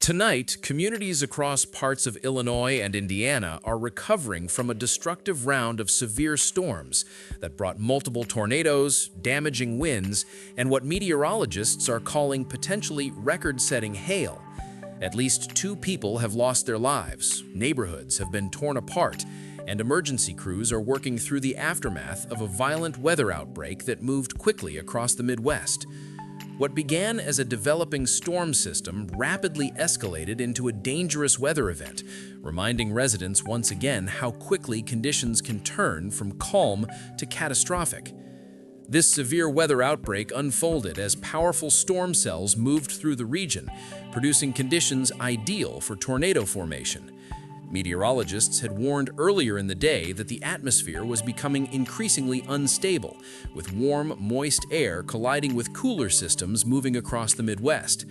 Tonight, communities across parts of Illinois and Indiana are recovering from a destructive round of severe storms that brought multiple tornadoes, damaging winds, and what meteorologists are calling potentially record-setting hail. At least 2 people have lost their lives, neighborhoods have been torn apart, and emergency crews are working through the aftermath of a violent weather outbreak that moved quickly across the Midwest. What began as a developing storm system rapidly escalated into a dangerous weather event, reminding residents once again how quickly conditions can turn from calm to catastrophic. This severe weather outbreak unfolded as powerful storm cells moved through the region, producing conditions ideal for tornado formation. Meteorologists had warned earlier in the day that the atmosphere was becoming increasingly unstable, with warm, moist air colliding with cooler systems moving across the Midwest.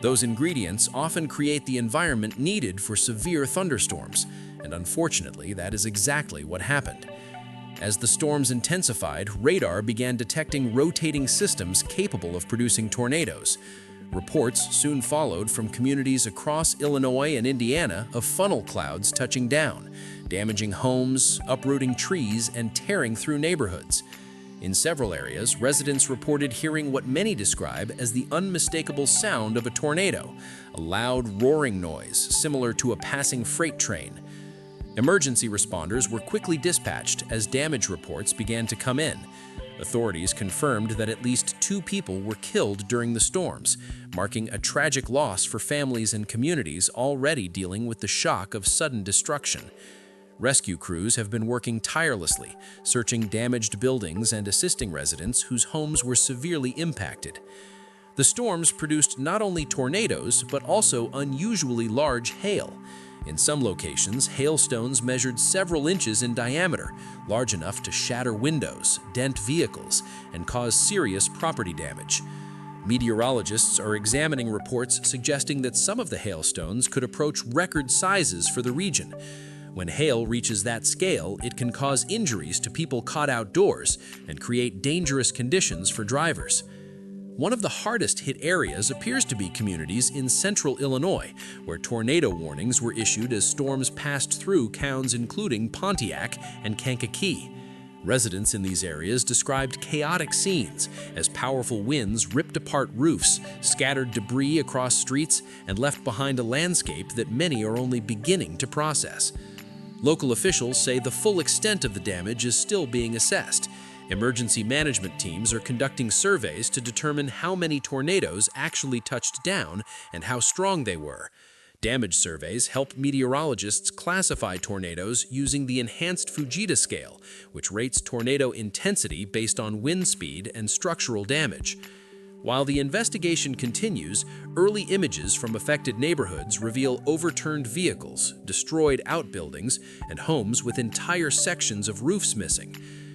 Those ingredients often create the environment needed for severe thunderstorms, and unfortunately, that is exactly what happened. As the storms intensified, radar began detecting rotating systems capable of producing tornadoes. Reports soon followed from communities across Illinois and Indiana of funnel clouds touching down, damaging homes, uprooting trees, and tearing through neighborhoods. In several areas, residents reported hearing what many describe as the unmistakable sound of a tornado, a loud roaring noise similar to a passing freight train. Emergency responders were quickly dispatched as damage reports began to come in. Authorities confirmed that at least 2 people were killed during the storms, marking a tragic loss for families and communities already dealing with the shock of sudden destruction. Rescue crews have been working tirelessly, searching damaged buildings and assisting residents whose homes were severely impacted. The storms produced not only tornadoes, but also unusually large hail. In some locations, hailstones measured several inches in diameter, large enough to shatter windows, dent vehicles, and cause serious property damage. Meteorologists are examining reports suggesting that some of the hailstones could approach record sizes for the region. When hail reaches that scale, it can cause injuries to people caught outdoors and create dangerous conditions for drivers. One of the hardest hit areas appears to be communities in central Illinois, where tornado warnings were issued as storms passed through towns including Pontiac and Kankakee. Residents in these areas described chaotic scenes as powerful winds ripped apart roofs, scattered debris across streets, and left behind a landscape that many are only beginning to process. Local officials say the full extent of the damage is still being assessed. Emergency management teams are conducting surveys to determine how many tornadoes actually touched down and how strong they were. Damage surveys help meteorologists classify tornadoes using the enhanced Fujita scale, which rates tornado intensity based on wind speed and structural damage. While the investigation continues, early images from affected neighborhoods reveal overturned vehicles, destroyed outbuildings, and homes with entire sections of roofs missing.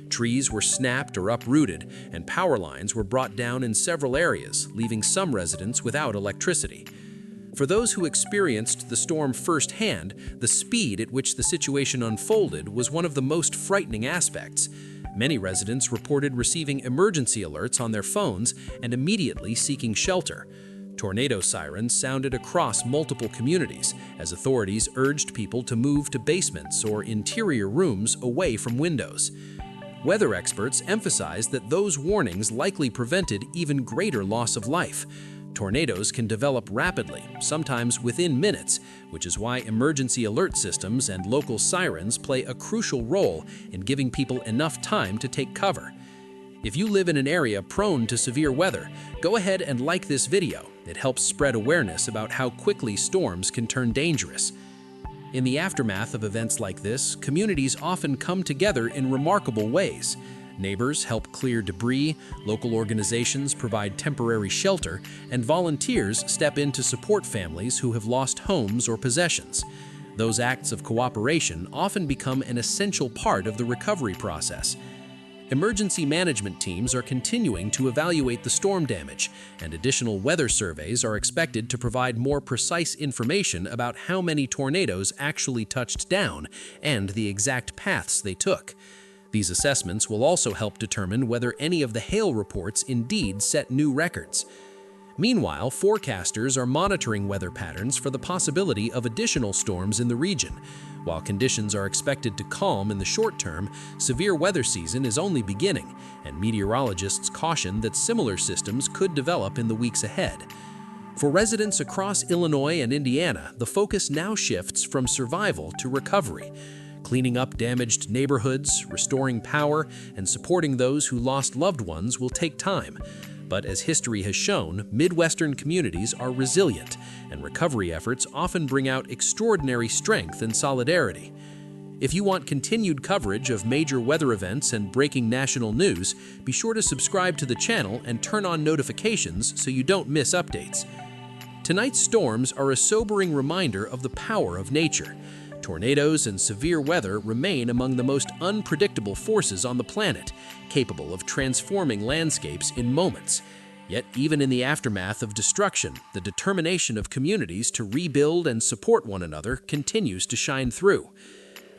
Trees were snapped or uprooted, and power lines were brought down in several areas, leaving some residents without electricity. For those who experienced the storm firsthand, the speed at which the situation unfolded was one of the most frightening aspects. Many residents reported receiving emergency alerts on their phones and immediately seeking shelter. Tornado sirens sounded across multiple communities as authorities urged people to move to basements or interior rooms away from windows. Weather experts emphasize that those warnings likely prevented even greater loss of life. Tornadoes can develop rapidly, sometimes within minutes, which is why emergency alert systems and local sirens play a crucial role in giving people enough time to take cover. If you live in an area prone to severe weather, go ahead and like this video. It helps spread awareness about how quickly storms can turn dangerous. In the aftermath of events like this, communities often come together in remarkable ways. Neighbors help clear debris, local organizations provide temporary shelter, and volunteers step in to support families who have lost homes or possessions. Those acts of cooperation often become an essential part of the recovery process. Emergency management teams are continuing to evaluate the storm damage, and additional weather surveys are expected to provide more precise information about how many tornadoes actually touched down and the exact paths they took. These assessments will also help determine whether any of the hail reports indeed set new records. Meanwhile, forecasters are monitoring weather patterns for the possibility of additional storms in the region. While conditions are expected to calm in the short term, severe weather season is only beginning, and meteorologists caution that similar systems could develop in the weeks ahead. For residents across Illinois and Indiana, the focus now shifts from survival to recovery. Cleaning up damaged neighborhoods, restoring power, and supporting those who lost loved ones will take time. But as history has shown, Midwestern communities are resilient, and recovery efforts often bring out extraordinary strength and solidarity. If you want continued coverage of major weather events and breaking national news, be sure to subscribe to the channel and turn on notifications so you don't miss updates. Tonight's storms are a sobering reminder of the power of nature. Tornadoes and severe weather remain among the most unpredictable forces on the planet, capable of transforming landscapes in moments. Yet, even in the aftermath of destruction, the determination of communities to rebuild and support one another continues to shine through.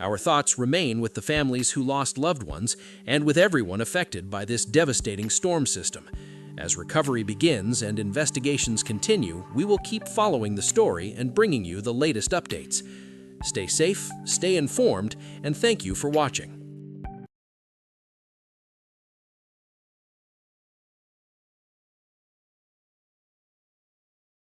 Our thoughts remain with the families who lost loved ones and with everyone affected by this devastating storm system. As recovery begins and investigations continue, we will keep following the story and bringing you the latest updates. Stay safe, stay informed, and thank you for watching.